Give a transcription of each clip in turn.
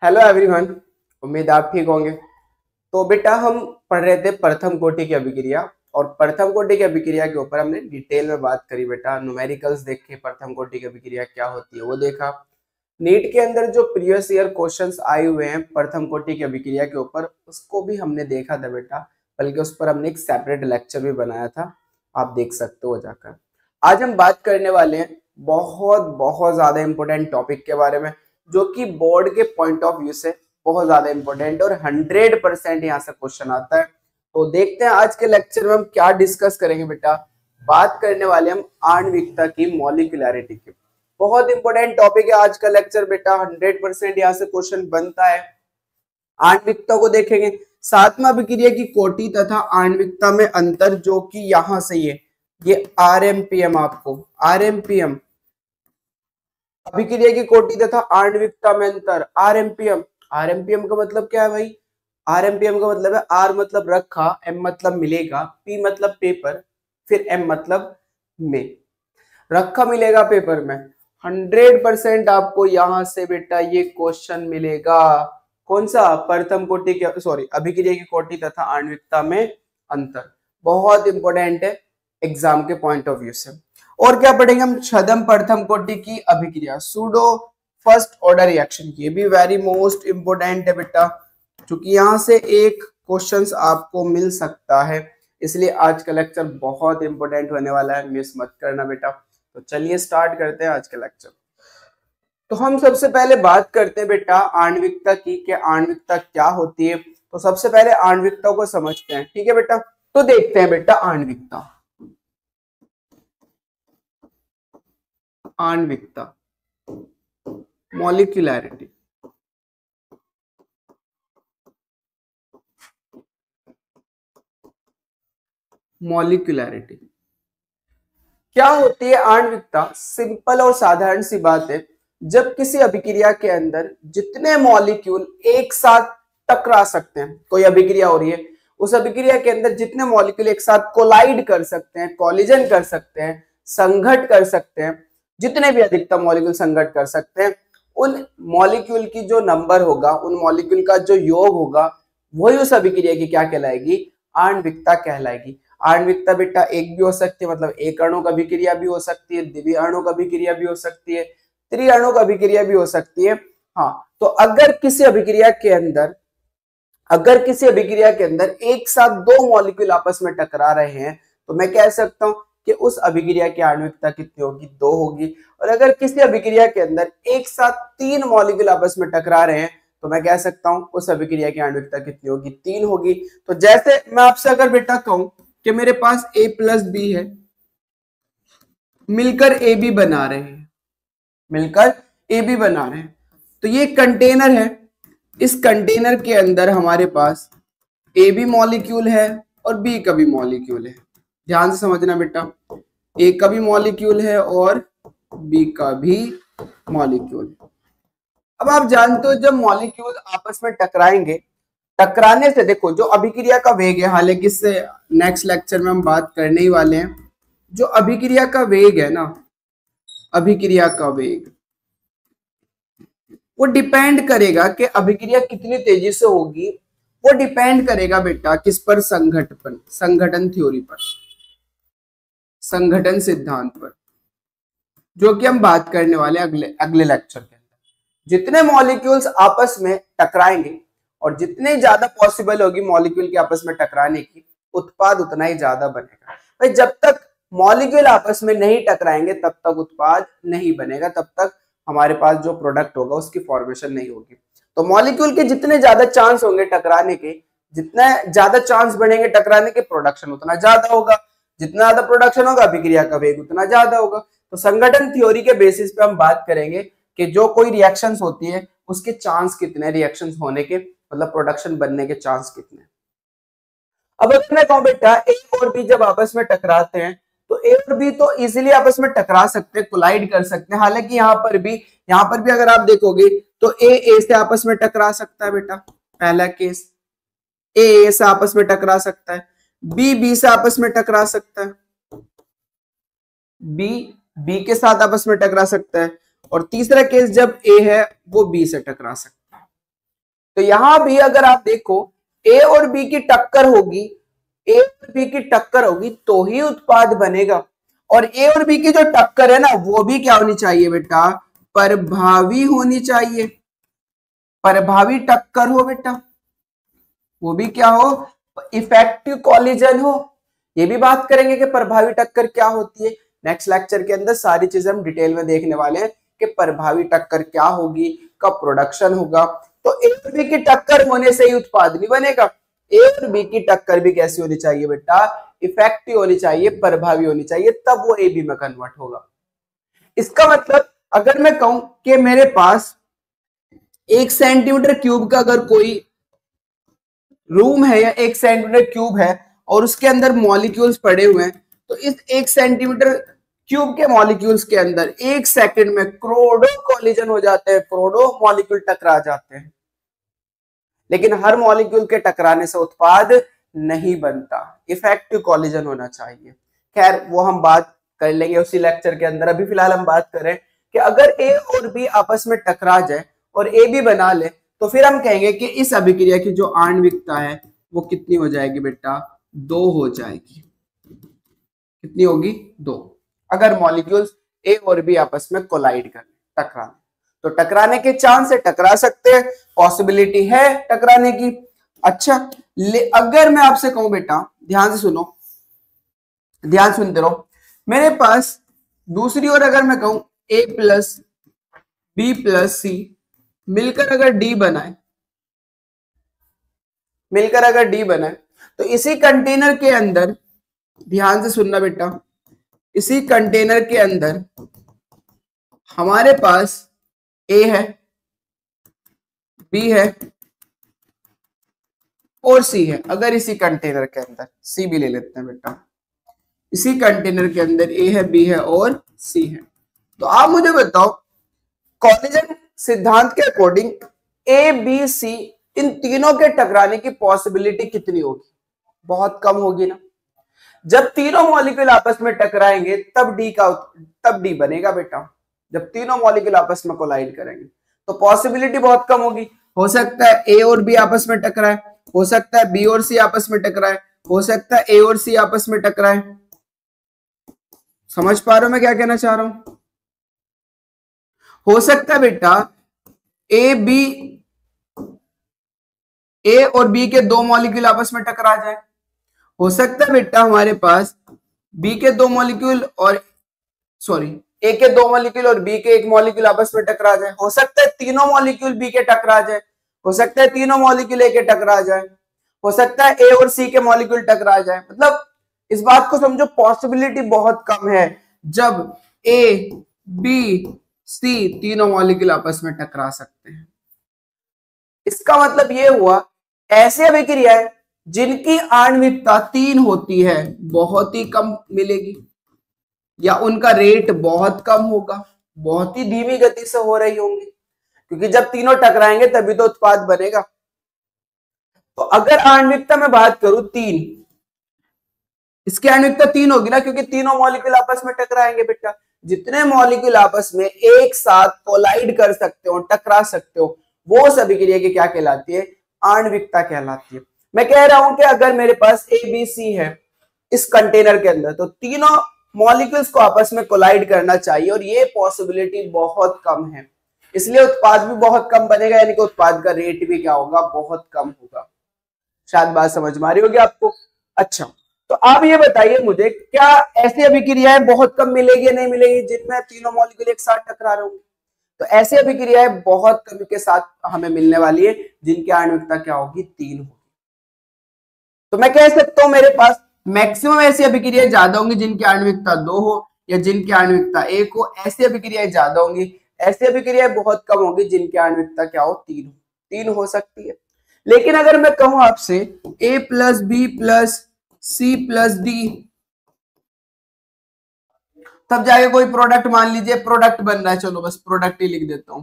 Hello everyone. उम्मीद आप ठीक होंगे। तो बेटा हम पढ़ रहे थे प्रथम कोटि की अभिक्रिया और प्रथम कोटि की अभिक्रिया के ऊपर हमने डिटेल में बात करी। बेटा न्यूमेरिकल्स देखे, प्रथम कोटि की अभिक्रिया क्या होती है वो देखा। नीट के अंदर जो प्रीवियस ईयर क्वेश्चंस आए हुए हैं प्रथम कोटि की अभिक्रिया के ऊपर उसको भी हमने देखा था बेटा, बल्कि उस पर हमने एक सेपरेट लेक्चर भी बनाया था, आप देख सकते हो जाकर। आज हम बात करने वाले हैं बहुत बहुत ज्यादा इंपॉर्टेंट टॉपिक के बारे में, जो कि बोर्ड के पॉइंट ऑफ व्यू से बहुत ज्यादा इंपॉर्टेंट और 100% यहाँ से क्वेश्चन आता है। तो देखते हैं आज के लेक्चर में हम क्या डिस्कस करेंगे बेटा। बात करने वाले हम आणविकता की मॉलिक्यूलैरिटी की। बहुत इंपॉर्टेंट टॉपिक है आज का लेक्चर बेटा, 100% यहाँ से क्वेश्चन बनता है। आणविकता को देखेंगे, सातवां अभिक्रिया की कोटि तथा आणविकता में अंतर, जो कि यहां से ये आरएमपीएम, आपको आरएमपीएम अभिक्रिया की कोटि तथा आणविकता में अंतर, आरएमपीएम। आरएमपीएम का मतलब क्या है भाई? आरएमपीएम का मतलब है आर मतलब रखा, एम मतलब मिलेगा, पी मतलब पेपर, फिर एम मतलब में, रखा मिलेगा पेपर में। 100% आपको यहां से बेटा ये क्वेश्चन मिलेगा। कौन सा? प्रथम कोटि के, सॉरी, अभिक्रिया की कोटि तथा आणविकता में अंतर। बहुत इंपॉर्टेंट है एग्जाम के पॉइंट ऑफ व्यू से। और क्या पढ़ेंगे हम? छदम प्रथम कोटि की अभिक्रिया, सूडो फर्स्ट ऑर्डर रिएक्शन की। ये भी वेरी मोस्ट इंपोर्टेंट है बेटा, क्योंकि यहां से एक क्वेश्चंस आपको मिल सकता है, इसलिए आज का लेक्चर बहुत इंपॉर्टेंट होने वाला है, मिस मत करना बेटा। तो चलिए स्टार्ट करते हैं आज का लेक्चर। तो हम सबसे पहले बात करते हैं बेटा आणविकता की, कि आणविकता क्या होती है। तो सबसे पहले आणविकता को समझते हैं, ठीक है बेटा। तो देखते हैं बेटा आणविकता। आणविकता, मॉलिक्यूलैरिटी। मॉलिक्यूलैरिटी क्या होती है? आणविकता सिंपल और साधारण सी बात है। जब किसी अभिक्रिया के अंदर जितने मॉलिक्यूल एक साथ टकरा सकते हैं, कोई अभिक्रिया हो रही है, उस अभिक्रिया के अंदर जितने मॉलिक्यूल एक साथ कोलाइड कर सकते हैं, कॉलिजन कर सकते हैं, संघट कर सकते हैं, जितने भी अधिकतम मॉलिक्यूल संघट कर सकते हैं, उन मॉलिक्यूल की जो नंबर होगा, उन मॉलिक्यूल का जो योग होगा, वही उस अभिक्रिया की क्या कहलाएगी? आणविकता कहलाएगी। आणविकता बेटा एक भी हो सकती है, मतलब एक अणुक अभिक्रिया भी हो सकती है, द्विअणुक अभिक्रिया भी हो सकती है, त्रिअणुक अभिक्रिया भी हो सकती है। हाँ, तो अगर किसी अभिक्रिया के अंदर एक साथ दो मॉलिक्यूल आपस में टकरा रहे हैं, तो मैं कह सकता हूं कि उस अभिक्रिया की आणविकता कितनी होगी? 2 होगी। और अगर किसी अभिक्रिया के अंदर एक साथ 3 मॉलिक्यूल आपस में टकरा रहे हैं, तो मैं कह सकता हूं उस अभिक्रिया की आणविकता कितनी होगी? 3 होगी। तो जैसे मैं आपसे अगर बेटा कहूं कि मेरे पास A प्लस बी है, मिलकर ए बी बना रहे हैं, मिलकर ए बी बना रहे हैं, तो ये कंटेनर है। इस कंटेनर के अंदर हमारे पास ए बी मॉलिक्यूल है और बी का भी मॉलिक्यूल है। ध्यान से समझना बेटा, ए का भी मॉलिक्यूल है और बी का भी मॉलिक्यूल। अब आप जानते हो जब मॉलिक्यूल आपस में टकराएंगे, टकराने से देखो जो अभिक्रिया का वेग है, हालांकि इससे नेक्स्ट लेक्चर में हम बात करने ही वाले हैं। जो अभिक्रिया का वेग है ना, अभिक्रिया का वेग वो डिपेंड करेगा कि अभिक्रिया कितनी तेजी से होगी। वो डिपेंड करेगा बेटा किस पर? संघटन थ्योरी पर, संघटन सिद्धांत पर, जो कि हम बात करने वाले अगले अगले लेक्चर के अंदर। जितने मॉलिक्यूल्स आपस में टकराएंगे और जितने ज्यादा पॉसिबल होगी मॉलिक्यूल के आपस में टकराने की, उत्पाद उतना ही ज्यादा बनेगा। भाई जब तक मॉलिक्यूल आपस में नहीं टकराएंगे तब तक उत्पाद नहीं बनेगा, तब तक हमारे पास जो प्रोडक्ट होगा उसकी फॉर्मेशन नहीं होगी। तो मॉलिक्यूल के जितने ज्यादा चांस होंगे टकराने के, जितने ज्यादा चांस बनेंगे टकराने के, प्रोडक्शन उतना ज्यादा होगा। जितना ज्यादा प्रोडक्शन होगा अभिक्रिया का वेग उतना ज्यादा होगा। तो संगठन थ्योरी के बेसिस पे हम बात करेंगे कि जो कोई रिएक्शंस होती है उसके चांस कितने, रिएक्शंस होने के, मतलब प्रोडक्शन बनने के चांस कितने। अब अगर मैं कहूं बेटा ए और बी जब आपस में टकराते हैं, तो ए और बी तो इजीली आपस में टकरा सकते हैं, कोलाइड कर सकते हैं। हालांकि यहाँ पर भी अगर आप देखोगे तो ए से आपस में टकरा सकता है बेटा, पहला केस। ए से आपस में टकरा सकता है, बी से आपस में टकरा सकता है, बी के साथ आपस में टकरा सकता है, और तीसरा केस जब ए है वो बी से टकरा सकता है। तो यहां भी अगर आप देखो ए और बी की टक्कर होगी, ए और बी की टक्कर होगी तो ही उत्पाद बनेगा। और ए और बी की जो टक्कर है ना वो भी क्या होनी चाहिए बेटा, प्रभावी होनी चाहिए। प्रभावी टक्कर हो बेटा, वो भी क्या हो, इफेक्टिव कॉलिजन हो। ये भी बात करेंगे कि प्रभावी टक्कर क्या होती है। नेक्स्ट लेक्चर के अंदर सारी चीजें हम डिटेल में देखने वाले हैं कि प्रभावी टक्कर क्या होगी, कब प्रोडक्शन होगा। तो ए और बी की टक्कर होने से ही उत्पाद नहीं बनेगा। ए और बी की टक्कर भी कैसी होनी चाहिए बेटा, इफेक्टिव होनी चाहिए, प्रभावी होनी चाहिए, तब वो ए बी में कन्वर्ट होगा। इसका मतलब अगर मैं कहूं कि मेरे पास 1 सेंटीमीटर क्यूब का अगर कोई रूम है या 1 सेंटीमीटर क्यूब है और उसके अंदर मॉलिक्यूल्स पड़े हुए हैं, तो इस 1 सेंटीमीटर क्यूब के मॉलिक्यूल्स के अंदर 1 सेकंड में करोड़ों कॉलिजन हो जाते हैं, करोड़ों मॉलिक्यूल टकरा जाते हैं। लेकिन हर मॉलिक्यूल के टकराने से उत्पाद नहीं बनता, इफेक्टिव कॉलिजन होना चाहिए। खैर वो हम बात कर लेंगे उसी लेक्चर के अंदर। अभी फिलहाल हम बात करें कि अगर ए और बी आपस में टकरा जाए और ए बी बना ले तो फिर हम कहेंगे कि इस अभिक्रिया की जो आणविकता है वो कितनी हो जाएगी बेटा, 2 हो जाएगी। कितनी होगी, 2। अगर मॉलिक्यूल्स ए और बी आपस में कोलाइड कर टकराने, तो टकराने के चांस है, टकरा सकते हैं, पॉसिबिलिटी है टकराने की। अच्छा अगर मैं आपसे कहूं बेटा, ध्यान से सुनो, ध्यान सुनते रहो, मेरे पास दूसरी ओर अगर मैं कहूं ए प्लस बी प्लस सी मिलकर अगर डी बनाए, मिलकर अगर डी बनाए, तो इसी कंटेनर के अंदर, ध्यान से सुनना बेटा, इसी कंटेनर के अंदर हमारे पास ए है, बी है और सी है। अगर इसी कंटेनर के अंदर, सी भी ले लेते हैं बेटा, इसी कंटेनर के अंदर ए है, बी है और सी है, तो आप मुझे बताओ कॉलिजन सिद्धांत के अकॉर्डिंग ए बी सी इन तीनों के टकराने की पॉसिबिलिटी कितनी होगी? बहुत कम होगी ना। जब तीनों मॉलिक्यूल आपस में टकराएंगे तब डी बनेगा बेटा। जब तीनों मॉलिक्यूल आपस में कोलाइड करेंगे तो पॉसिबिलिटी बहुत कम होगी। हो सकता है ए और बी आपस में टकराए, हो सकता है बी और सी आपस में टकराए, हो सकता है ए और सी आपस में टकराए। समझ पा रहे हो मैं क्या कहना चाह रहा हूं? हो सकता है बेटा ए और बी के 2 मॉलिक्यूल आपस में टकरा जाए। हो सकता है बेटा हमारे पास बी के 2 मॉलिक्यूल और ए के 2 मॉलिक्यूल और बी के 1 मॉलिक्यूल आपस में टकरा जाए। हो सकता है तीनों मॉलिक्यूल बी के टकरा जाए, हो सकता है तीनों मॉलिक्यूल ए के टकरा जाए, हो सकता है ए और सी के मॉलिक्यूल टकरा जाए। मतलब इस बात को समझो, पॉसिबिलिटी बहुत कम है जब ए बी सी तीनों मॉलिक्यूल आपस में टकरा सकते हैं। इसका मतलब यह हुआ ऐसे अभिक्रियाएं जिनकी आणविकता 3 होती है बहुत ही कम मिलेगी, या उनका रेट बहुत कम होगा, बहुत ही धीमी गति से हो रही होंगी, क्योंकि जब तीनों टकराएंगे तभी तो उत्पाद बनेगा। तो अगर आणविकता में बात करूं 3, इसकी आणविकता 3 होगी ना, क्योंकि तीनों मॉलिक्यूल आपस में टकराएंगे बेटा। जितने मॉलिक्यूल आपस में एक साथ कोलाइड कर सकते हो, टकरा सकते हो, वो उस अभिक्रिया की क्या कहलाती है? आणविकता कहलाती है। मैं कह रहा हूं कि अगर मेरे पास ए बी सी है इस कंटेनर के अंदर, तो तीनों मॉलिक्यूल्स को आपस में कोलाइड करना चाहिए और ये पॉसिबिलिटी बहुत कम है, इसलिए उत्पाद भी बहुत कम बनेगा, यानी कि उत्पाद का रेट भी क्या होगा? बहुत कम होगा। शायद बात समझ में आ रही होगी आपको। अच्छा, तो आप ये बताइए मुझे, क्या ऐसी अभिक्रियाएं बहुत कम मिलेगी या नहीं मिलेगी जिनमें तीनों मॉलिक्यूल एक साथ टकरा रहे होंगे? तो ऐसी अभिक्रियाएं बहुत कम के साथ हमें मिलने वाली है जिनकी आणविकता क्या होगी? 3 होगी। तो मैं कह सकता हूं मेरे पास मैक्सिमम ऐसी अभिक्रियाएं ज्यादा होंगी जिनकी आणविकता 2 हो या जिनकी आणविकता 1 हो। ऐसी अभिक्रियाएं ज्यादा होंगी, ऐसी अभिक्रियाएं बहुत कम होंगी जिनकी आणविकता क्या हो? 3 हो। 3 हो सकती है। लेकिन अगर मैं कहूं आपसे A plus B plus C plus D, तब जाके कोई प्रोडक्ट, मान लीजिए प्रोडक्ट बन रहा है, चलो बस प्रोडक्ट ही लिख देता हूं,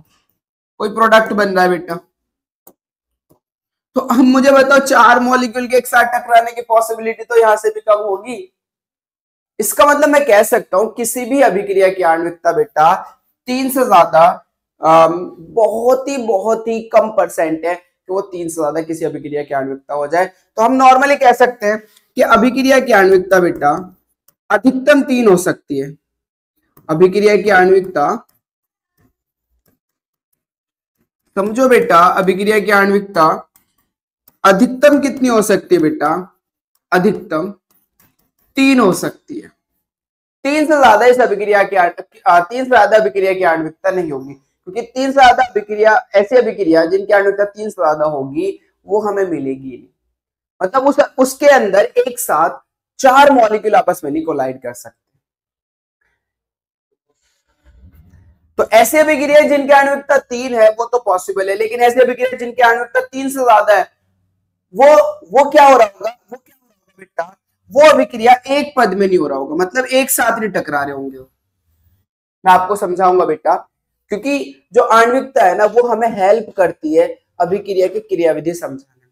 कोई प्रोडक्ट बन रहा है बेटा, तो अब मुझे बताओ 4 मॉलिक्यूल के एक साथ टकराने की पॉसिबिलिटी तो यहां से भी कम होगी। इसका मतलब मैं कह सकता हूं किसी भी अभिक्रिया की आणविकता बेटा 3 से ज्यादा बहुत ही कम परसेंट है कि कि वो 3 से ज्यादा किसी अभिक्रिया की आणविकता हो जाए। तो हम नॉर्मली कह सकते हैं कि अभिक्रिया की आणविकता बेटा अधिकतम 3 हो सकती है। अभिक्रिया की आणविकता, समझो बेटा, अभिक्रिया की आणविकता अधिकतम कितनी हो सकती है बेटा? अधिकतम 3 हो सकती है। 3 से ज्यादा इस अभिक्रिया की 3 से ज्यादा अभिक्रिया की आणविकता नहीं होगी, क्योंकि 3 से ज्यादा अभिक्रिया, ऐसी अभिक्रिया जिनकी आणविकता 3 से ज्यादा होगी वो हमें मिलेगी नहीं। मतलब उसके अंदर एक साथ 4 मॉलिक्यूल आपस में नहीं कोलाइड कर सकते। तो ऐसी अभिक्रिया जिनकी आणविकता 3 है वो तो पॉसिबल है, लेकिन ऐसी अभिक्रिया जिनकी आणविकता 3 से ज्यादा है वो क्या हो रहा होगा? वो क्या हो रहा होगा बेटा? वो अभिक्रिया एक पद में नहीं हो रहा होगा, मतलब एक साथ नहीं टकरा रहे होंगे। मैं आपको समझाऊंगा बेटा, क्योंकि जो आणविकता है ना वो हमें हेल्प करती है अभिक्रिया की क्रियाविधि समझाने में,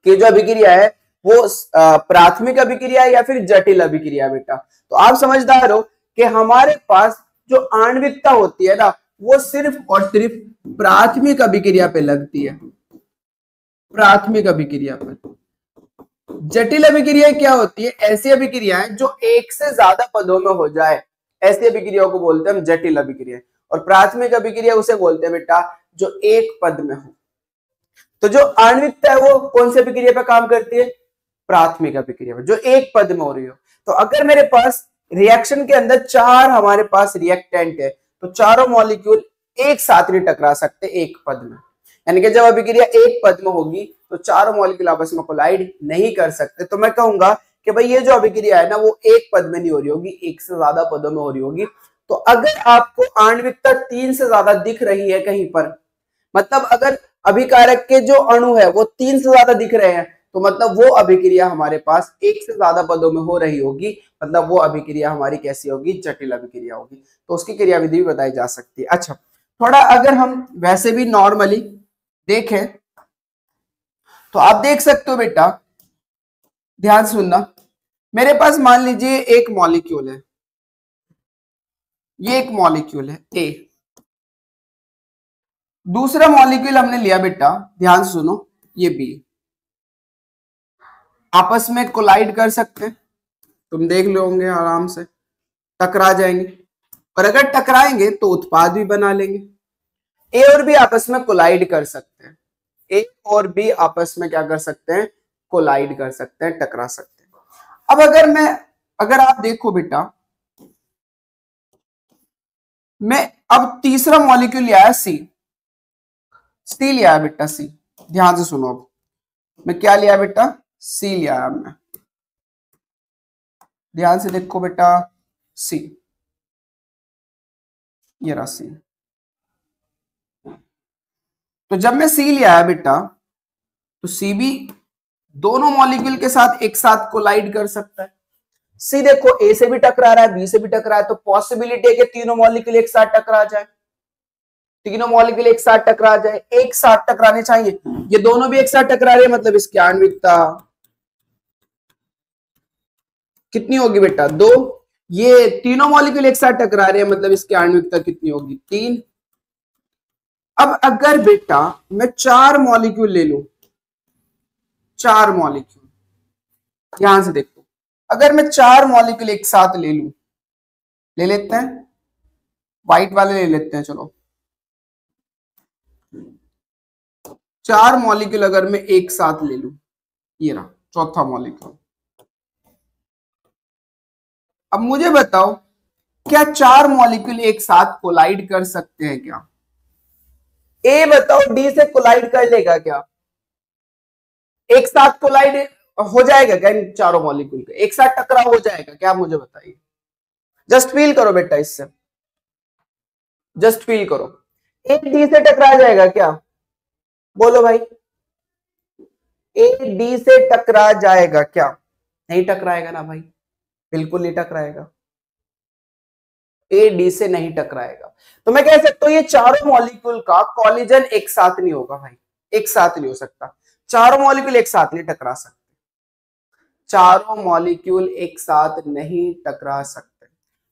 कि जो अभिक्रिया है वो प्राथमिक अभिक्रिया या फिर जटिल अभिक्रिया बेटा। तो आप समझदार हो कि हमारे पास जो आणविकता होती है ना वो सिर्फ और सिर्फ प्राथमिक अभिक्रिया पे लगती है, प्राथमिक अभिक्रिया पर। जटिल अभिक्रिया क्या होती है? ऐसी अभिक्रियाएं जो एक से ज्यादा पदों में हो जाए, ऐसी अभिक्रियाओं को बोलते हैं हम जटिल अभिक्रिया। और प्राथमिक अभिक्रिया उसे बोलते हैं बेटा जो एक पद में हो। तो जो आणविकता है वो कौन सी अभिक्रिया पर काम करती है? प्राथमिक अभिक्रिया पर, जो एक पद में हो रही हो। तो अगर मेरे पास रिएक्शन के अंदर 4 हमारे पास रिएक्टेंट है तो चारों मॉलिक्यूल एक साथ नहीं टकरा सकते एक पद में, यानी कि जब अभिक्रिया एक पद में होगी तो चारों मॉलिक्यूल आपस में कोलाइड नहीं कर सकते। तो मैं कहूंगा कि भाई ये जो अभिक्रिया है ना वो एक पद में नहीं हो रही होगी, एक से ज्यादा पदों में हो रही होगी। तो अगर आपको आणविकता 3 से ज्यादा दिख रही है कहीं पर, मतलब अगर अभिकारक के जो अणु है वो 3 से ज्यादा दिख रहे हैं, तो मतलब वो अभिक्रिया हमारे पास एक से ज्यादा पदों में हो रही होगी, मतलब वो अभिक्रिया हमारी कैसी होगी? जटिल अभिक्रिया होगी। तो उसकी क्रियाविधि भी बताई जा सकती है। अच्छा, थोड़ा अगर हम वैसे भी नॉर्मली देखें तो आप देख सकते हो बेटा, ध्यान सुनना, मेरे पास मान लीजिए एक मॉलिक्यूल है, ये एक मॉलिक्यूल है ए, दूसरा मॉलिक्यूल हमने लिया बेटा, ध्यान सुनो, ये बी। आपस में कोलाइड कर सकते हैं, तुम देख लोगे आराम से, टकरा जाएंगे, और अगर टकराएंगे तो उत्पाद भी बना लेंगे। ए और बी आपस में कोलाइड कर सकते हैं, ए और बी आपस में क्या कर सकते हैं? कोलाइड कर सकते हैं, टकरा सकते हैं। अब अगर आप देखो बेटा, मैं अब तीसरा मॉलिक्यूल लिया है सी लिया है बेटा, सी। ध्यान से सुनो, अब मैं क्या लिया बेटा? सी लिया है मैं। ध्यान से देखो बेटा, सी, ये रहा सी। तो जब मैं सी लिया है बेटा तो सी भी दोनों मॉलिक्यूल के साथ एक साथ कोलाइड कर सकता है। सी देखो ए से भी टकरा रहा है, बी से भी टकरा है, तो पॉसिबिलिटी है कि तीनों मॉलिक्यूल एक साथ टकरा जाए, तीनों मॉलिक्यूल एक साथ टकरा जाए, एक साथ टकराने चाहिए। ये दोनों भी एक साथ टकरा रहे हैं, मतलब इसकी आणविकता कितनी होगी बेटा? 2। ये तीनों मॉलिक्यूल एक साथ टकरा रहे हैं, मतलब इसकी आणविकता कितनी होगी? 3। अब अगर बेटा मैं 4 मॉलिक्यूल ले लूं, 4 मॉलिक्यूल, ध्यान से देखो, अगर मैं 4 मॉलिक्यूल एक साथ ले लूं, ले लेते हैं, व्हाइट वाले ले लेते हैं, चलो 4 मॉलिक्यूल अगर मैं एक साथ ले लूं, ये रहा चौथा मॉलिक्यूल। अब मुझे बताओ, क्या 4 मॉलिक्यूल एक साथ कोलाइड कर सकते हैं क्या? ए बताओ डी से कोलाइड कर लेगा क्या? एक साथ कोलाइड हो जाएगा क्या? इन चारों मॉलिक्यूल का एक साथ टकराव हो जाएगा क्या? मुझे बताइए, जस्ट फील करो बेटा, इससे जस्ट फील करो। ए डी से टकरा जाएगा क्या? बोलो भाई, ए डी से टकरा जाएगा क्या? नहीं टकराएगा ना भाई, बिल्कुल नहीं टकराएगा, ए डी से नहीं टकराएगा। तो मैं कह सकता हूं ये चारों मॉलिक्यूल का कॉलिजन एक साथ नहीं होगा भाई, एक साथ नहीं हो सकता, चारों मॉलिक्यूल एक साथ नहीं टकरा सकते, चारों मॉलिक्यूल एक साथ नहीं टकरा सकते।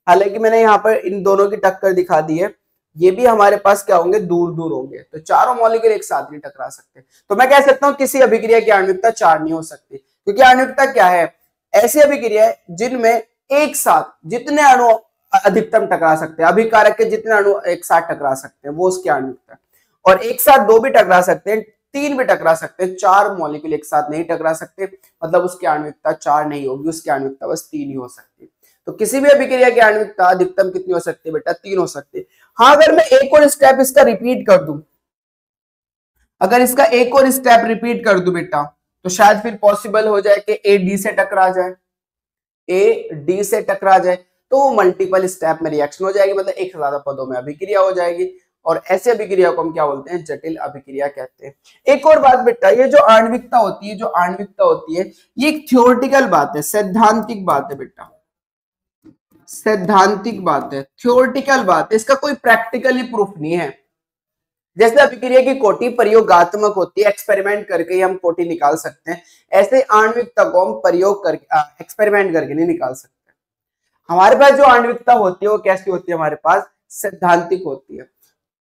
हालांकि मैंने यहां पर इन दोनों की टक्कर दिखा दी है, ये भी हमारे पास क्या होंगे, दूर दूर होंगे, तो चारों मॉलिक्यूल एक साथ नहीं टकरा सकते। तो मैं कह सकता हूं किसी अभिक्रिया की आणविकता 4 नहीं हो सकती, क्योंकि आणविकता क्या है, ऐसी अभिक्रिया है जिनमें एक साथ जितने अणु अधिकतम टकरा सकते हैं, अभिकारक के जितने अणु एक साथ टकरा सकते हैं वो उसकी आणविकता। और एक साथ 2 भी टकरा सकते हैं, 3 भी टकरा सकते हैं, 4 मॉलिक्यूल एक साथ नहीं टकरा सकते, मतलब उसकी आणविकता 4 नहीं होगी, उसकी आणविकता बस 3 ही हो सकती है। तो किसी भी अभिक्रिया की आणविकता अधिकतम कितनी हो सकती है बेटा, 3 हो सकती है। हाँ, अगर मैं एक और स्टेप इसका रिपीट कर दूं, अगर इसका एक और स्टेप रिपीट कर दूं बेटा, तो शायद फिर पॉसिबल हो जाए कि ए डी से टकरा जाए, ए डी से टकरा जाए, तो मल्टीपल स्टेप में रिएक्शन हो जाएगी, मतलब एक से ज्यादा पदों में अभिक्रिया हो जाएगी, और ऐसे अभिक्रिया को हम क्या बोलते हैं, जटिल अभिक्रिया कहते हैं। एक और बात बेटा, ये जो आणविकता होती है, जो आणविकता होती है, ये एक थ्योरेटिकल बात है, सैद्धांतिक बात है बेटा, सैद्धांतिक बात है, थ्योरेटिकल बात है, इसका कोई प्रैक्टिकली प्रूफ नहीं है। जैसे अभिक्रिया की कोटि प्रयोगात्मक होती है, एक्सपेरिमेंट करके ही हम कोटि निकाल सकते हैं, ऐसे आणविकता को हम प्रयोग करके एक्सपेरिमेंट करके नहीं निकाल सकते। हमारे पास जो आणविकता होती है वो कैसी होती है, हमारे पास सैद्धांतिक होती है।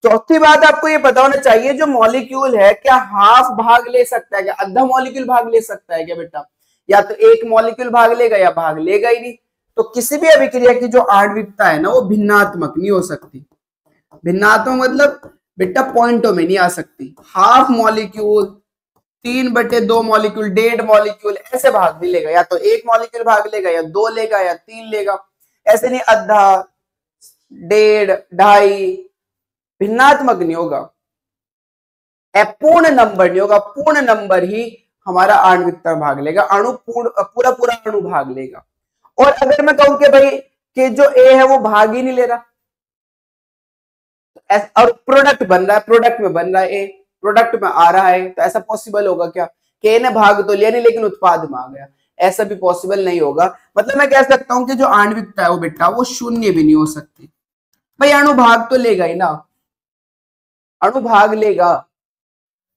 चौथी बात आपको ये पता होना चाहिए, जो मॉलिक्यूल है क्या हाफ भाग ले सकता है, क्या आधा मॉलिक्यूल भाग ले सकता है क्या बेटा, या तो एक मॉलिक्यूल भाग लेगा या भाग लेगा ही नहीं। तो किसी भी अभिक्रिया की जो आणविकता है ना, वो भिन्नात्मक नहीं हो सकती। भिन्नात्मक मतलब बेटा पॉइंटों में नहीं आ सकती। हाफ मॉलिक्यूल, 3/2 मॉलिक्यूल, 1.5 मॉलिक्यूल ऐसे भाग नहीं लेगा, या तो एक मॉलिक्यूल भाग लेगा, या 2 लेगा, या 3 लेगा, ऐसे नहीं आधा, 1.5, 2.5, भिन्नात्मक नहीं होगा, पूर्ण नंबर नहीं होगा, पूर्ण नंबर ही हमारा आणविकता भाग लेगा, अणु पूरा पूरा अणु भाग लेगा। और अगर मैं कहूं कि भाई कि जो ए है वो भाग ही नहीं ले रहा, और प्रोडक्ट बन रहा है, प्रोडक्ट में बन रहा है ए, प्रोडक्ट में आ रहा है, तो ऐसा पॉसिबल होगा क्या कि ए ने भाग तो लिया नहीं लेकिन उत्पाद में आ गया, ऐसा भी पॉसिबल नहीं होगा। मतलब मैं कह सकता हूं कि जो आणविकता है वो बेटा वो शून्य भी नहीं हो सकती। भाई अणु भाग तो लेगा ही ना, अणु भाग लेगा,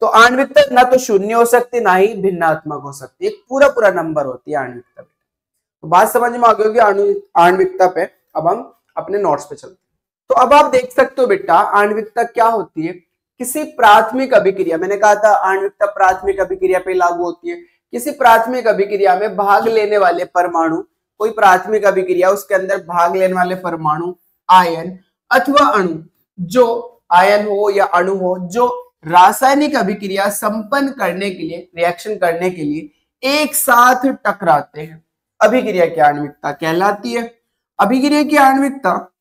तो आणविकता ना तो शून्य हो सकती ना ही भिन्नात्मक हो सकती, एक पूरा पूरा नंबर होती है आणविकता। तो बात समझ में आ गई होगी आणविकता पे। अब हम अपने नोट्स पे चलते हैं। तो अब आप देख सकते हो बेटा आणविकता क्या होती है, किसी प्राथमिक अभिक्रिया, मैंने कहा था आणविकता प्राथमिक अभिक्रिया पे लागू होती है। किसी प्राथमिक अभिक्रिया में भाग लेने वाले परमाणु, कोई प्राथमिक अभिक्रिया उसके अंदर भाग लेने वाले परमाणु, आयन अथवा अणु, जो आयन हो या अणु हो, जो रासायनिक अभिक्रिया संपन्न करने के लिए, रिएक्शन करने के लिए एक साथ टकराते हैं, अभिक्रिया की आणविकता कहलाती है। अभिक्रिया की आणविकता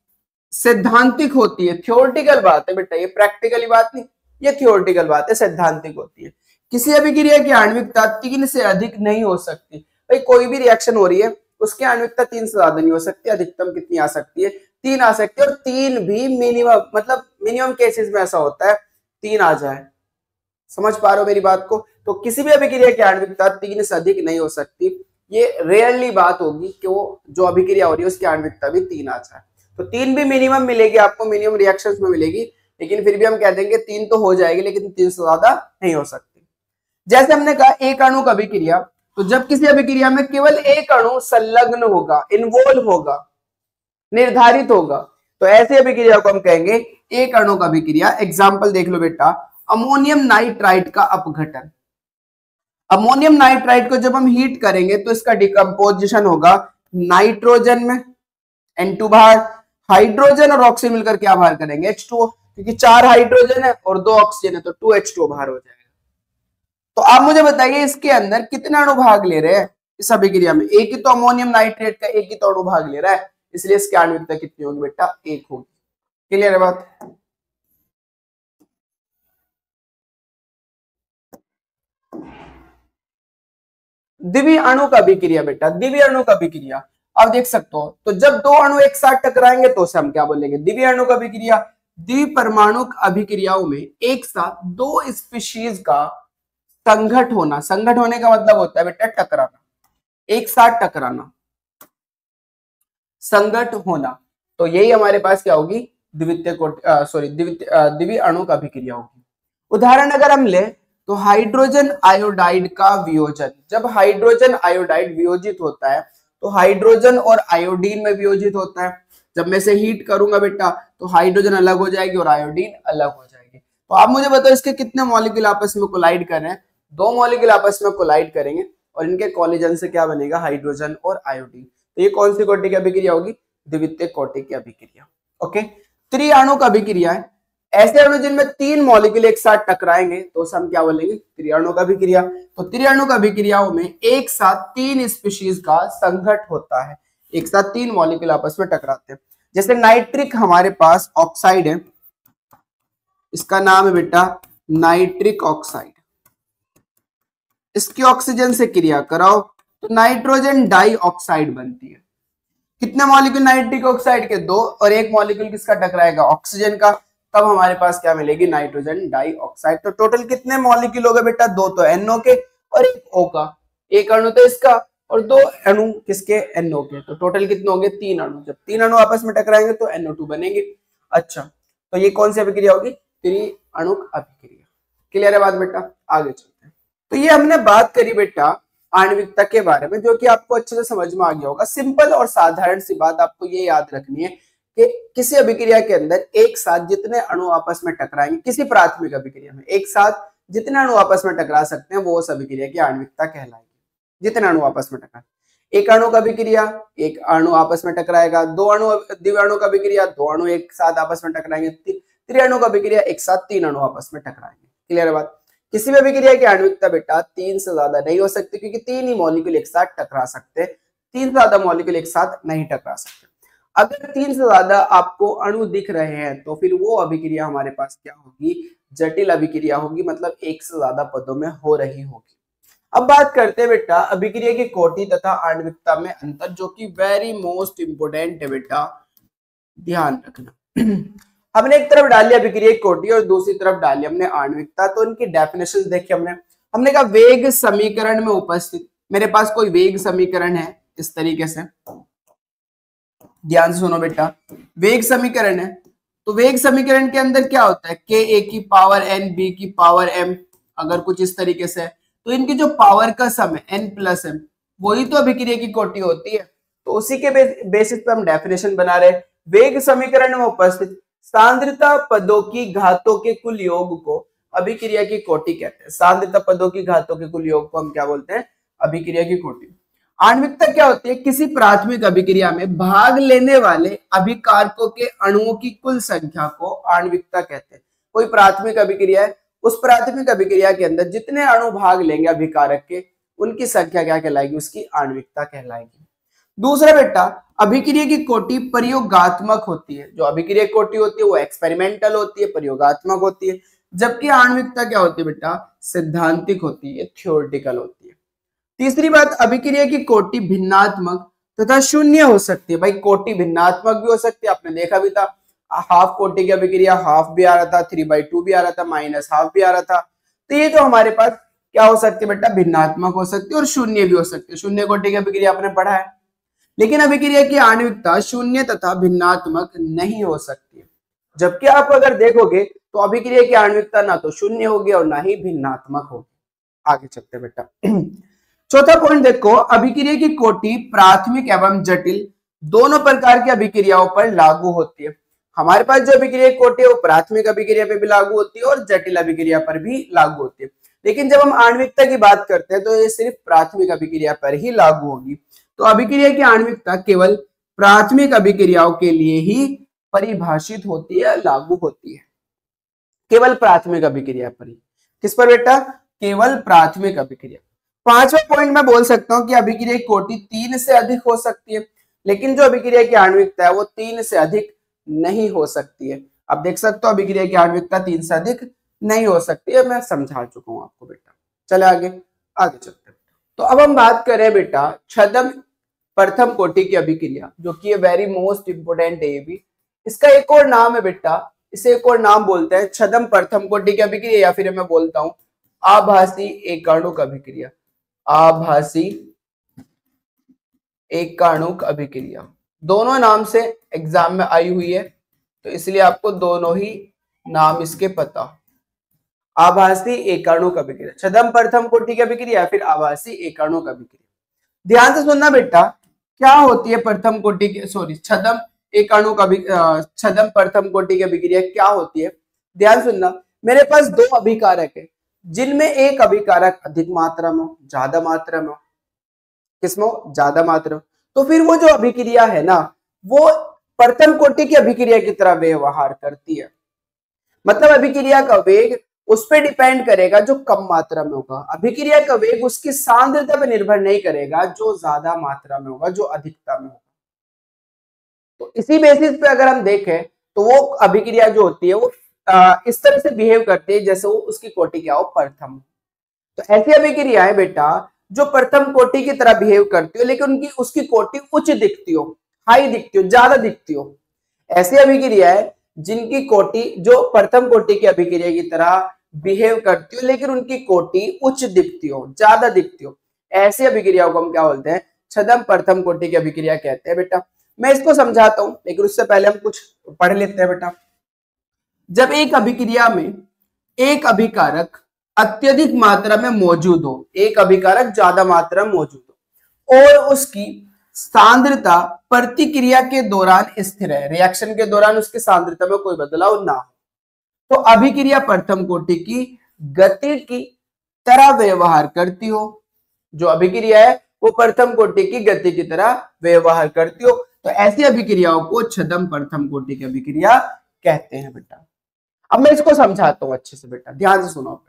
सैद्धांतिक होती है, थ्योरेटिकल बात है बेटा, ये प्रैक्टिकली बात नहीं, ये थ्योरेटिकल बात है, सैद्धांतिक होती है। किसी अभिक्रिया की आणविकता 3 से अधिक नहीं हो सकती। भाई कोई भी रिएक्शन हो रही है उसकी आणविकता 3 से ज्यादा नहीं हो सकती, अधिकतम कितनी आ सकती है, 3 आ सकती है, और 3 भी मिनिमम, मतलब मिनिमम केसेस में ऐसा होता है 3 आ जाए। समझ पा रहे हो मेरी बात को? तो किसी भी अभिक्रिया की आणविकता 3 से अधिक नहीं हो सकती, ये रेयरली बात होगी कि वो जो अभिक्रिया हो रही है उसकी आणविकता भी 3 आ जाए। तो 3 भी मिनिमम मिलेगी आपको, मिनिमम रिएक्शंस में मिलेगी, लेकिन फिर भी हम कह देंगे 3 तो हो जाएगी, लेकिन 3 से ज्यादा नहीं हो सकती। जैसे हमने कहा एक अणु का अभिक्रिया, तो जब किसी अभिक्रिया में केवल एक अणु संलग्न होगा, इन्वॉल्व होगा, निर्धारित होगा, तो ऐसे अभिक्रिया को हम कहेंगे एक अणु का अभिक्रिया। एग्जाम्पल देख लो बेटा, अमोनियम नाइट्राइड का अपघटन। अमोनियम नाइट्राइड को जब हम हीट करेंगे तो इसका डिकम्पोजिशन होगा नाइट्रोजन में, N2 बाहर, हाइड्रोजन और ऑक्सीजन मिलकर क्या बाहर करेंगे, H2O, क्योंकि 4 हाइड्रोजन है और 2 ऑक्सीजन है तो 2H2O बाहर हो जाएगा। तो आप मुझे बताइए इसके अंदर कितने अणु भाग ले रहे हैं इस अभिक्रिया में? एक ही तो अमोनियम नाइट्रेट का एक ही तो अणु भाग ले रहा है, इसलिए इसकी आणविकता कितनी होगी बेटा, 1 होगी। क्लियर है बात? द्विवीय अणु का अभिक्रिया बेटा, द्विवीय अणु का अभिक्रिया आप देख सकते हो, तो जब 2 अणु एक साथ टकराएंगे तो उसे हम क्या बोलेंगे, द्विवीय अणु का अभिक्रिया। द्विपरमाणुक अभिक्रियाओं में एक साथ 2 स्पीशीज का संघट होना, संघट होने का मतलब होता है बेटा टकराना, एक साथ टकराना, संघट होना। तो यही हमारे पास क्या होगी, द्वितीय अणु का अभिक्रिया होगी। उदाहरण अगर हम ले तो हाइड्रोजन आयोडाइड का वियोजन, जब हाइड्रोजन आयोडाइड वियोजित होता है तो हाइड्रोजन और आयोडीन में वियोजित होता है, जब मैं इसे हीट करूंगा बेटा तो हाइड्रोजन अलग हो जाएगी और आयोडीन अलग हो जाएगी। तो आप मुझे बताओ इसके कितने मॉलिक्यूल आपस में कोलाइड कर रहे हैं? 2 मॉलिक्यूल आपस में कोलाइड करेंगे और इनके कोलिजन से क्या बनेगा? हाइड्रोजन और आयोडीन। तो ये कौन सी कोटि की अभिक्रिया होगी? द्वितीयक कोटि की अभिक्रिया। ओके, त्रिआणुक अभिक्रिया है। ऐसे अणु जिनमें 3 मॉलिक्यूल एक साथ टकराएंगे तो उसे हम क्या बोलेंगे? त्रिआणुक अभिक्रिया। तो त्रिआणुक अभिक्रियाओं में एक साथ 3 स्पीशीज का संघट होता है, एक साथ 3 मॉलिक्यूल आपस में टकराते हैं। जैसे नाइट्रिक हमारे पास ऑक्साइड है, इसका नाम है बेटा नाइट्रिक ऑक्साइड। इसकी ऑक्सीजन से क्रिया कराओ तो नाइट्रोजन डाइऑक्साइड बनती है। कितने मॉलिक्यूल नाइट्रिक ऑक्साइड के? 2, और एक मॉलिक्यूल किसका टकराएगा? ऑक्सीजन का। तब हमारे पास क्या मिलेगी? Nitrogen dioxide. तो टोटल कितने मॉलिक्यूल हो गए बेटा? 2 तो NO के और एक O का, एक अणु तो इसका और 2 अणु किसके? NO के। तो टोटल कितने होंगे? 3 अणु। जब 3 अणु आपस में टकराएंगे तो NO2 बनेंगे। अच्छा, तो ये कौन सी अभिक्रिया होगी? त्रिआणुक अभिक्रिया। क्लियर है बात बेटा? आगे चलते हैं। तो ये हमने बात करी बेटा आणविकता के बारे में, जो कि आपको अच्छे से समझ में आ गया होगा। सिंपल और साधारण सी बात आपको ये याद रखनी है कि किसी अभिक्रिया के अंदर एक साथ जितने अणु आपस में टकराएंगे, किसी प्राथमिक अभिक्रिया में एक साथ जितने अणु आपस में टकरा सकते हैं वो उस अभिक्रिया की आणविकता कहलाएगी। जितने अणु आपस में टकरा, एक अणु का अभिक्रिया, एक अणु आपस में टकराएगा। 2 अणु द्विअणु का अभिक्रिया, 2 अणु एक साथ आपस में टकराएंगे। त्रिअणु का अभिक्रिया, एक साथ 3 अणु आपस में टकराएंगे। क्लियर है बात? किसी भी अभिक्रिया की आणविकता बेटा 3 से ज्यादा नहीं हो सकती, क्योंकि 3 ही मॉलिक्यूल एक साथ टकरा सकते हैं, 3 से ज्यादा मॉलिक्यूल एक साथ नहीं टकरा सकते। अगर 3 से ज्यादा आपको अणु दिख रहे हैं तो फिर वो अभिक्रिया हमारे पास क्या होगी? जटिल अभिक्रिया होगी, मतलब एक से ज्यादा पदों में हो रही होगी। अब बात करते हैं बेटा अभिक्रिया की कोटि तथा आणविकता में अंतर, जो कि वेरी मोस्ट इंपोर्टेंट है बेटा, ध्यान रखना। हमने एक तरफ डाली अभिक्रिया की कोटि और दूसरी तरफ डाली हमने आणविकता। तो इनकी डेफिनेशन देखिए हमने कहा वेग समीकरण में उपस्थित, मेरे पास कोई वेग समीकरण है इस तरीके से, ध्यान से सुनो बेटा, वेग समीकरण है। तो वेग समीकरण के अंदर क्या होता है? के ए की पावर n b की पावर m, अगर कुछ इस तरीके से है तो इनकी जो पावर का सम है n प्लस m, वही तो अभिक्रिया की कोटि होती है। तो उसी के बेसिस पे हम डेफिनेशन बना रहे। वेग समीकरण में उपस्थित सांद्रता पदों की घातों के कुल योग को अभिक्रिया की कोटि कहते हैं। सांद्रता पदों की घातों के कुल योग को हम क्या बोलते हैं? अभिक्रिया की कोटि। आणविकता क्या होती है? किसी प्राथमिक अभिक्रिया में भाग लेने वाले अभिकारकों के अणुओं की कुल संख्या को आणविकता कहते हैं। कोई प्राथमिक अभिक्रिया है, उस प्राथमिक अभिक्रिया के अंदर जितने अणु भाग लेंगे अभिकारक के, उनकी संख्या क्या कहलाएगी? उसकी आणविकता कहलाएगी। दूसरा बेटा अभिक्रिया की कोटि प्रयोगात्मक होती है। जो अभिक्रिया की कोटि होती है वो एक्सपेरिमेंटल होती है, प्रयोगात्मक होती है, जबकि आणविकता क्या होती है बेटा? सिद्धांतिक होती है, थ्योरेटिकल होती है। तीसरी बात, अभिक्रिया की कोटि भिन्नात्मक तथा शून्य हो सकती है। भाई कोटि भिन्नात्मक भी हो सकती है, आपने देखा भी था, हाफ कोटि की अभिक्रिया हाफ भी आ रहा था, 3/2 भी आ रहा था, -हाफ भी आ रहा था। तो ये जो हमारे पास क्या हो सकती है बेटा? भिन्नात्मक हो सकती है और शून्य भी हो सकती है। शून्य कोटि की अभिक्रिया आपने पढ़ा है। लेकिन अभिक्रिया की आणविकता शून्य तथा भिन्नात्मक नहीं हो सकती है। जबकि आप अगर देखोगे तो अभिक्रिया की आणविकता ना तो शून्य होगी और ना ही भिन्नात्मक होगी। आगे चलते बेटा। चौथा पॉइंट देखो, अभिक्रिया की कोटि प्राथमिक एवं जटिल दोनों प्रकार की अभिक्रियाओं पर लागू होती है। हमारे पास जो अभिक्रिया की कोटि है वो प्राथमिक अभिक्रिया पर भी लागू होती है और जटिल अभिक्रिया पर भी लागू होती है। लेकिन जब हम आणविकता की बात करते हैं तो ये सिर्फ प्राथमिक अभिक्रिया पर ही लागू होगी। तो अभिक्रिया की आणविकता केवल प्राथमिक अभिक्रियाओं के लिए ही परिभाषित होती है, लागू होती है, केवल प्राथमिक अभिक्रिया पर ही। किस पर बेटा? केवल प्राथमिक अभिक्रिया। पांचवा पॉइंट मैं बोल सकता हूं कि अभिक्रिया की कोटि 3 से अधिक हो सकती है, लेकिन जो अभिक्रिया की आणविकता है वो 3 से अधिक नहीं हो सकती है। अब देख सकते हो अभिक्रिया की आणविकता 3 से अधिक नहीं हो सकती है, मैं समझा चुका हूं आपको बेटा। चले आगे चलते हैं। तो अब हम बात करें बेटा छद्म प्रथम कोटि की अभिक्रिया, जो कि ये वेरी मोस्ट इंपोर्टेंट है। ये भी इसका एक और नाम है बेटा, इसे एक और नाम बोलते हैं छद्म प्रथम कोटि की अभिक्रिया, या फिर मैं बोलता हूं आभासी एकाणुक अभिक्रिया। आभासी एकाणुक अभिक्रिया दोनों नाम से एग्जाम में आई हुई है, तो इसलिए आपको दोनों ही नाम इसके पता। आभासी एकाणुक अभिक्रिया, छद्म प्रथम कोटि की अभिक्रिया या फिर आभासी एकाणुक अभिक्रिया। ध्यान से सुनना बेटा, क्या होती है प्रथम कोटि की छद्म एक अणु का छद्म प्रथम कोटि की अभिक्रिया क्या होती है। ध्यान सुनना, मेरे पास दो अभिकारक है जिनमें एक अभिकारक अधिक मात्रा में हो, ज्यादा मात्रा में हो, किसमें हो, ज्यादा मात्रा में, तो फिर वो जो अभिक्रिया है ना वो प्रथम कोटि की अभिक्रिया की तरह व्यवहार करती है। मतलब अभिक्रिया का वेग उस पर डिपेंड करेगा जो कम मात्रा में होगा, अभिक्रिया का वेग उसकी सांद्रता पर निर्भर नहीं करेगा जो ज्यादा मात्रा में होगा, जो अधिकता में होगा। तो इसी बेसिस पे अगर हम देखें तो वो अभिक्रिया जो होती है वो इस तरह से बिहेव करती है जैसे वो उसकी कोटि क्या हो, प्रथम। तो ऐसी अभिक्रियाएं बेटा जो प्रथम कोटि की तरह बिहेव करती हो लेकिन उनकी उसकी कोटि उच्च दिखती हो, हाई दिखती हो, ज्यादा दिखती हो। ऐसी अभिक्रियाएं जिनकी कोटि जो प्रथम कोटि की अभिक्रिया की तरह बिहेव करती हो लेकिन उनकी कोटि उच्च दिखती हो, ज्यादा दिखती हो, ऐसी अभिक्रियाओं को हम क्या बोलते हैं, छद्म प्रथम कोटि की अभिक्रिया कहते हैं। बेटा मैं इसको समझाता हूं लेकिन उससे पहले हम कुछ पढ़ लेते हैं। बेटा जब एक अभिक्रिया में एक अभिकारक अत्यधिक मात्रा में मौजूद हो, एक अभिकारक ज्यादा मात्रा में मौजूद हो और उसकी सांद्रता प्रतिक्रिया के दौरान स्थिर है, रिएक्शन के दौरान उसकी सांद्रता में कोई बदलाव ना हो, तो अभिक्रिया प्रथम कोटि की गति की तरह व्यवहार करती हो। जो अभिक्रिया है वो प्रथम कोटि की गति की तरह व्यवहार करती हो, तो ऐसी अभिक्रियाओं को छद्म प्रथम कोटि की अभिक्रिया कहते हैं। बेटा अब मैं इसको समझाता हूं अच्छे से, बेटा ध्यान से सुनो,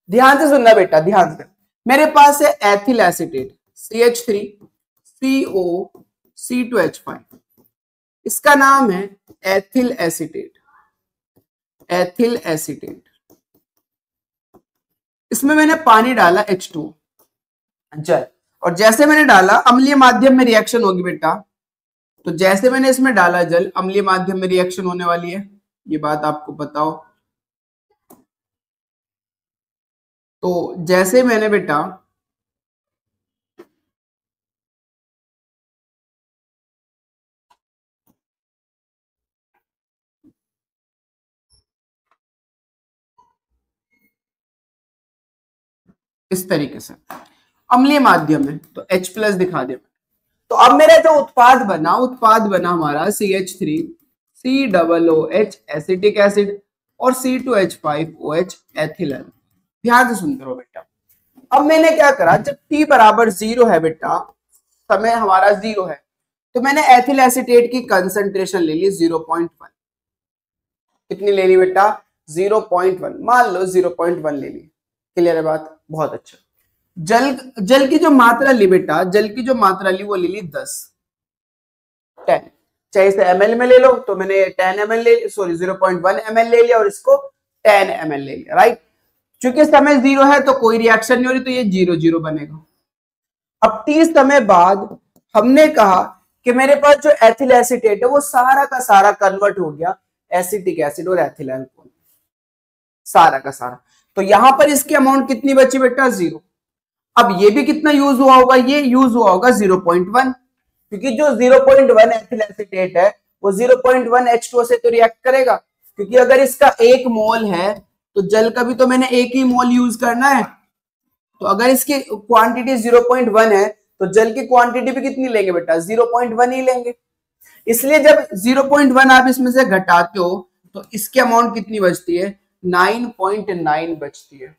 ध्यान से सुनना बेटा, ध्यान से। मेरे पास है ethyl acetate CH3 CO C2H5, इसका नाम है एथिल एसीटेट, एथिल एसीटेट। इसमें मैंने पानी डाला H2 जल, और जैसे मैंने डाला अम्लीय माध्यम में रिएक्शन होगी बेटा, तो जैसे मैंने इसमें डाला जल अम्लीय माध्यम में रिएक्शन होने वाली है, ये बात आपको पता हो। तो जैसे मैंने बेटा इस तरीके से अम्लीय माध्यम में तो H+ दिखा दे, तो अब मेरा जो उत्पाद बना हमारा CH3 COOH एसिटिक एसिड और C2H5OH एथिल। ध्यान से सुनते रहो बेटा। अब मैंने क्या करा, जब t बराबर 0 है बेटा, समय हमारा 0 है, तो मैंने एथिल एसीटेट की कंसंट्रेशन ले ली 0.1। कितनी ले ली बेटा, 0.1, मान लो 0.1 ले ली। क्लियर है बात, बहुत अच्छा। जल की जो मात्रा ली बेटा, जल की जो मात्रा ली वो ले ली 10 चाहे इसे ml में ले लो, तो मैंने 10 ml ले, सॉरी 0.1 ml ले लिया और इसको 10 ml ले लिया, राइट। चूंकि समय 0 है तो कोई रिएक्शन नहीं हो रही, तो ये 0 0 बनेगा। अब t समय बाद हमने कहा कि मेरे पास जो एथिल एसीटेट है वो सारा का सारा कन्वर्ट हो गया एसिटिक एसिड और एथिल अल्कोहल, सारा का सारा। तो यहां पर इसकी अमाउंट कितनी बची बेटा, 0। अब ये भी कितना यूज हुआ होगा, ये यूज हुआ होगा 0.1, क्योंकि जो 0.1 एथिल एसीटेट है वो 0.1 H2O से तो रिएक्ट करेगा, क्योंकि अगर इसका 1 मोल है तो जल का भी तो मैंने 1 ही मोल यूज करना है। तो अगर इसकी क्वांटिटी 0.1 है तो जल की क्वांटिटी भी कितनी लेंगे बेटा, 0.1 ही लेंगे। इसलिए जब 0.1 आप इसमें से घटाते हो तो इसकी अमाउंट कितनी बचती है, 9.9 बचती है,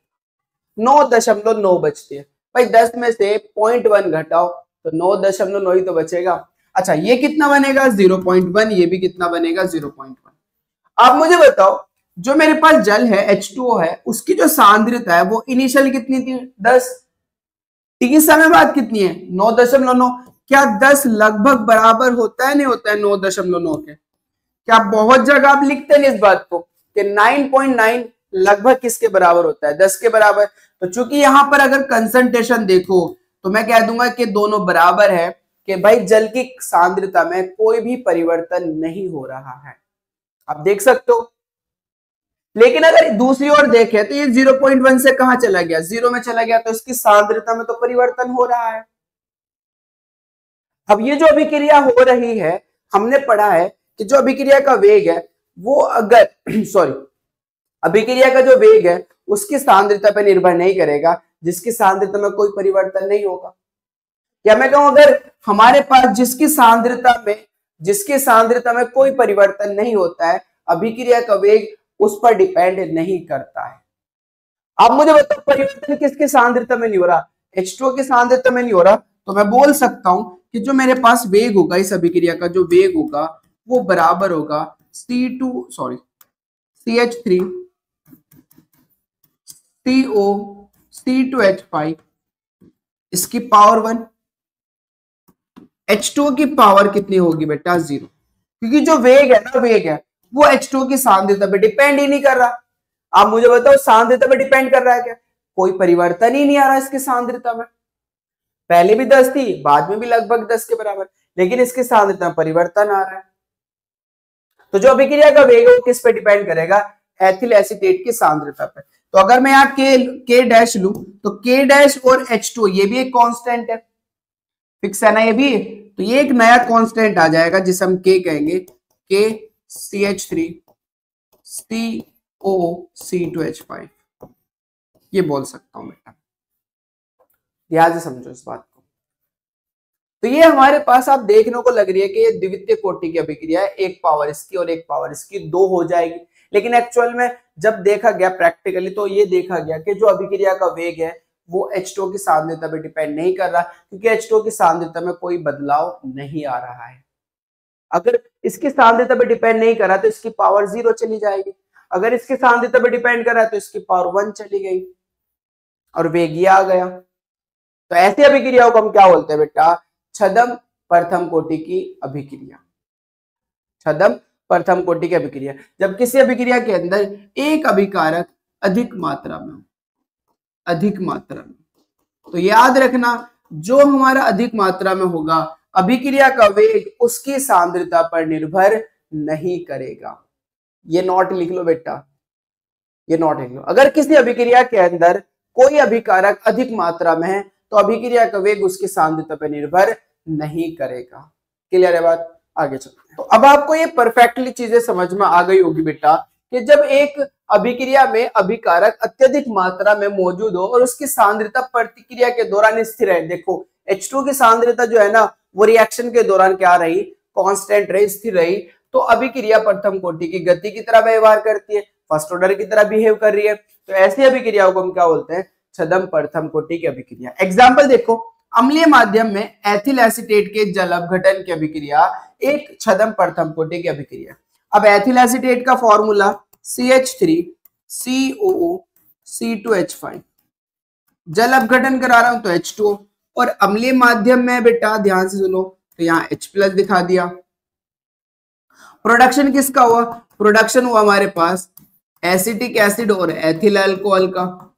9.9 बचती है। भाई 10 में से 0.1 घटाओ तो 9.9 ही तो बचेगा। अच्छा ये कितना बनेगा, 0.1, ये भी कितना बनेगा, 0.1। आप मुझे बताओ, जो मेरे पास जल है H2O है, उसकी जो सांद्रता है वो इनिशियल कितनी थी, 10, t समय बाद कितनी है, 9.9। क्या 10 लगभग बराबर होता है, नहीं होता है 9.9 के? क्या बहुत जगह आप लिखते हैं इस बात को कि 9.9 लगभग किसके बराबर होता है, 10 के बराबर। तो चूंकि यहां पर अगर कंसंट्रेशन देखो तो मैं कह दूंगा कि दोनों बराबर है, कि भाई जल की सांद्रता में कोई भी परिवर्तन नहीं हो रहा है, आप देख सकते हो। लेकिन अगर दूसरी ओर देखें तो ये 0.1 से कहां चला गया, 0 में चला गया, तो इसकी सांद्रता में तो परिवर्तन हो रहा है। अब ये जो अभिक्रिया हो रही है, हमने पढ़ा है कि जो अभिक्रिया का वेग है वो अगर अभिक्रिया का जो वेग है उसकी सांद्रता पर निर्भर नहीं करेगा, जिसकी सांद्रता में कोई परिवर्तन नहीं होगा। या मैं कहूं अगर हमारे पास जिसकी सांद्रता में जिसकी सांद्रता में कोई परिवर्तन नहीं होता है, अभिक्रिया का वेग उस पर डिपेंड नहीं करता है। अब मुझे बताओ परिवर्तन किसकी सांद्रता में नहीं हो रहा, H2O की सांद्रता में नहीं हो रहा, तो मैं बोल सकता हूं कि जो मेरे पास वेग होगा इस अभिक्रिया का, जो वेग होगा वो बराबर होगा CH3 CO C2H5 इसकी पावर 1। H2O की पावर कितनी होगी बेटा 0, क्योंकि जो वेग है ना, वेग है वो H2O की सांद्रता पे डिपेंड ही नहीं कर रहा। आप मुझे बताओ सांद्रता पे डिपेंड कर रहा है क्या, कोई परिवर्तन ही नहीं आ रहा इसकी सांद्रता में, पहले भी 10 थी बाद में भी लगभग 10 के बराबर, लेकिन इसकी सांद्रता में परिवर्तन आ रहा है। तो जो अभिक्रिया का वेग है वो किस पे डिपेंड करेगा, एथिल एसीटेट की सांद्रता पे। तो अगर मैं यहाँ के डैश लूं तो के डैश और H2O ये भी एक कांस्टेंट है, फिक्स है ना ये भी, तो ये एक नया कांस्टेंट आ जाएगा जिसे हम के कहेंगे, के CH3 CO C2H5 ये बोल सकता हूं बेटा, ध्यान से समझो इस बात को। तो ये हमारे पास आप देखने को लग रही है कि ये द्वितीय कोटि की अभिक्रिया है, एक पावर इसकी और एक पावर इसकी, दो हो जाएगी, लेकिन एक्चुअल में जब देखा गया प्रैक्टिकली तो ये देखा गया कि जो अभिक्रिया का वेग है वो H2O की सांद्रता पे डिपेंड नहीं कर रहा, क्योंकि H2O की सांद्रता में कोई बदलाव नहीं आ रहा है। अगर इसकी सांद्रता पे डिपेंड नहीं कर रहा तो इसकी पावर 0 चली जाएगी, अगर इसकी सांद्रता पे डिपेंड कर रहा है तो इसकी पावर 1 चली गई और वेग ये आ गया। तो ऐसी अभिक्रियाओं को हम क्या बोलते हैं बेटा, छदम प्रथम कोटि की अभिक्रिया, छदम प्रथम कोटि की अभिक्रिया। जब किसी अभिक्रिया के अंदर एक अभिकारक अधिक मात्रा में, अधिक मात्रा में, तो याद रखना जो हमारा अधिक मात्रा में होगा अभिक्रिया का वेग उसकी सांद्रता पर निर्भर नहीं करेगा। ये नोट लिख लो बेटा, ये नोट लिख लो। अगर किसी अभिक्रिया के अंदर कोई अभिकारक अधिक मात्रा में है तो अभिक्रिया का वेग उसकी सांद्रता पर निर्भर नहीं करेगा। क्लियर है बात, आगे चलते हैं। तो अब आपको ये परफेक्टली चीजें समझ में आ गई होगी बेटा कि जब एक अभिक्रिया में अभिकारक अत्यधिक मात्रा में मौजूद हो और उसकी सांद्रता प्रतिक्रिया के दौरान स्थिर है, देखो H2 की सांद्रता जो है ना वो रिएक्शन के दौरान क्या रही, कांस्टेंट रही, स्थिर रही, तो अभिक्रिया प्रथम कोटि की गति की तरह व्यवहार करती है, फर्स्ट ऑर्डर की तरह बिहेव कर रही है। तो ऐसी अभिक्रियाओं को हम क्या बोलते हैं, छदम प्रथम कोटि की अभिक्रिया। एग्जाम्पल देखो, अम्लीय माध्यम में एथिल एसीटेट के जल अपघटन की अभिक्रिया एक छदम प्रथम कोटि की अभिक्रिया। अब एथिल एसीटेट का फॉर्मूला CH3 COO C2H5, जल अपघटन करा रहा हूं तो H2O, और अम्लीय माध्यम में बेटा ध्यान से सुनो तो यहाँ H+ दिखा दिया। प्रोडक्शन किसका हुआ, प्रोडक्शन हुआ हमारे पास एसिटिक एसिड और एथिल अल्कोहल का,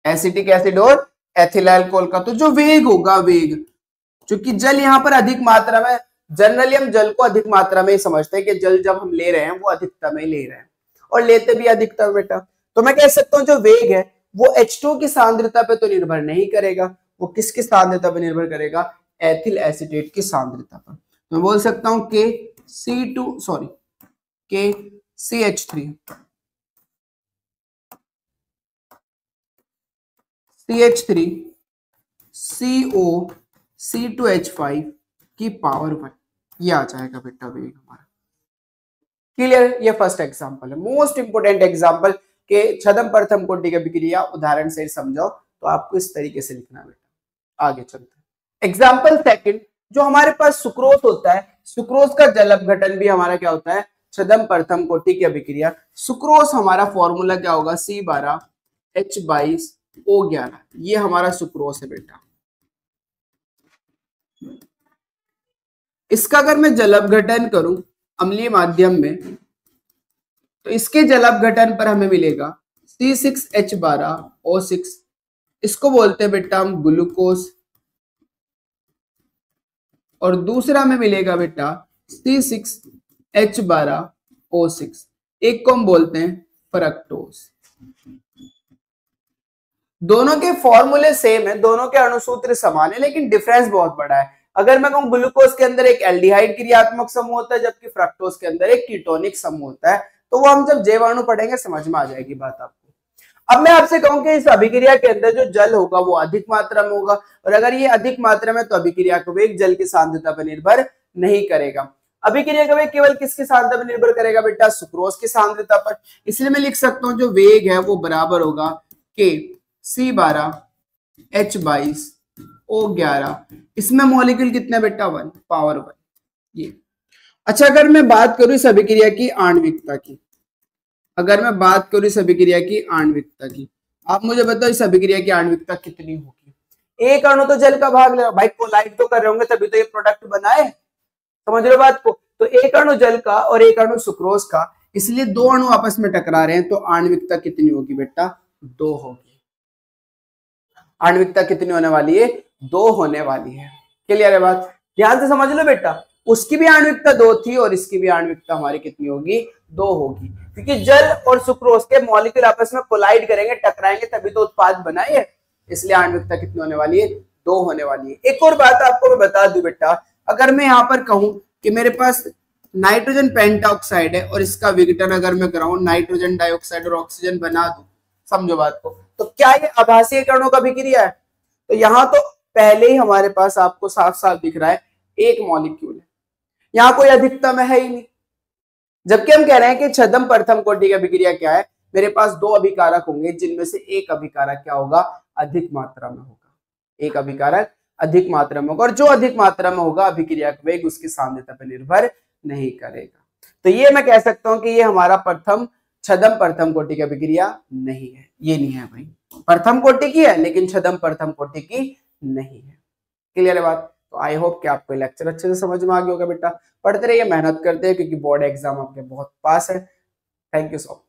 एसिटिक एसिड और एथिल अल्कोहल का। तो जो वेग होगा, वेग क्योंकि जल यहाँ पर अधिक मात्रा में, जनरली हम जल को अधिक मात्रा में ही समझते हैं कि जल जब हम ले रहे हैं वो अधिकता में ले रहे हैं और लेते भी अधिकता बेटा। तो मैं कह सकता हूँ जो वेग है वो H2 की सांद्रता पे तो निर्भर नहीं करेगा, वो किसकी सांद्रता पे निर्भर करेगा, एथिल एसीटेट की सांद्रता पर। तो मैं बोल सकता हूँ के CH3 CO C2H5 की पावर 1, ये आ जाएगा बेटा वेग हमारा। क्लियर, ये फर्स्ट एग्जांपल है, मोस्ट इंपोर्टेंट एग्जांपल के छदम प्रथम कोटि की अभिक्रिया उदाहरण से समझाओ तो आपको इस तरीके से लिखना बेटा। आगे चलते हैं, एग्जांपल सेकंड, जो हमारे पास सुक्रोज होता है, सुक्रोज का जल अपघटन भी हमारा क्या होता है, छदम प्रथम कोटि की अभिक्रिया। सुक्रोज हमारा फॉर्मूला क्या होगा, C12H22O11, ये हमारा सुक्रोज है बेटा। इसका अगर मैं जल अपघटन करूं अम्लीय माध्यम में तो इसके जल अपघटन पर हमें मिलेगा C6H12O6, इसको बोलते हैं बेटा हम ग्लूकोज, और दूसरा में मिलेगा बेटा C6H12O6, एक को हम बोलते हैं फ्रक्टोज। दोनों के फॉर्मूले सेम है, दोनों के अणुसूत्र समान है, लेकिन डिफरेंस बहुत बड़ा है। अगर मैं कहूं ग्लूकोज के अंदर एक एल्डिहाइड क्रियात्मक समूह होता है जबकि फ्रक्टोज के अंदर एक कीटोनिक समूह होता है, तो वो हम जब जैवाणु पढ़ेंगे समझ में आ जाएगी बात आपको। अब मैं आपसे कहूं कि इस अभिक्रिया के अंदर जो जल होगा वो अधिक मात्रा में होगा, और अगर ये अधिक मात्रा में तो अभिक्रिया का वेग जल की सांद्रता पर निर्भर नहीं करेगा। अभिक्रिया का वेग केवल किसकी सांद्रता पर निर्भर करेगा बेटा? सुक्रोज की सांद्रता पर। इसलिए मैं लिख सकता हूं जो वेग है वो बराबर होगा K C12 H22 O11। इसमें मॉलिक्यूल कितने बेटा? 1 पावर 1 ये। अच्छा, अगर मैं बात करूं इस अभिक्रिया की आणविकता की, अगर मैं बात करूं इस अभिक्रिया की आणविकता की, आप मुझे बताओ इस अभिक्रिया की आणविकता कितनी होगी? एक अणु तो जल का भाग ले, भाई कोलाइड तो कर रहे होंगे तभी तो ये प्रोडक्ट बनाए, समझ रहे हो बात को? तो एक अणु जल का और एक अणु सुक्रोज का, इसलिए दो अणु आपस में टकरा रहे हैं, तो आणविकता कितनी होगी बेटा? 2 होगी। आणविकता कितनी होने वाली है? 2 होने वाली है। क्लियर है बात? ध्यान से समझ लो बेटा, उसकी भी आणविकता 2 थी और इसकी भी आणविकता हमारी कितनी होगी? 2 होगी, क्योंकि जल और सुक्रोज के मॉलिक्यूल आपस में कोलाइड करेंगे, टकराएंगे, तभी तो उत्पाद बनाए, इसलिए आणविकता कितनी होने वाली है? 2 होने वाली है। एक और बात आपको मैं बता दूं बेटा, अगर मैं यहाँ पर कहूं कि मेरे पास नाइट्रोजन पेंटाऑक्साइड है और इसका विघटन अगर मैं कराऊं नाइट्रोजन डाइऑक्साइड और ऑक्सीजन बना दूं, समझो बात को, तो क्या ये आभासीय कणों का अभिक्रिया है? तो यहाँ तो पहले ही हमारे पास आपको साफ साफ दिख रहा है एक मॉलिक्यूल है, यहाँ कोई अधिकतम है ही नहीं। जबकि हम कह रहे हैं कि छदम प्रथम कोटि की अभिक्रिया क्या है? मेरे पास 2 अभिकारक होंगे जिनमें से एक अभिकारक क्या होगा? अधिक मात्रा में होगा। एक अभिकारक अधिक मात्रा में होगा, और जो अधिक मात्रा में होगा अभिक्रिया का वेग उसकी सांद्रता पर निर्भर नहीं करेगा। तो ये मैं कह सकता हूं कि ये हमारा छदम प्रथम कोटि की अभिक्रिया नहीं है। ये नहीं है भाई, प्रथम कोटि की है लेकिन छदम प्रथम कोटि की नहीं है। क्लियर है बात? तो आई होप कि आपको लेक्चर अच्छे से समझ में आ गया होगा बेटा। पढ़ते रहिए, मेहनत करते हैं, क्योंकि बोर्ड एग्जाम आपके बहुत पास है। Thank you so much.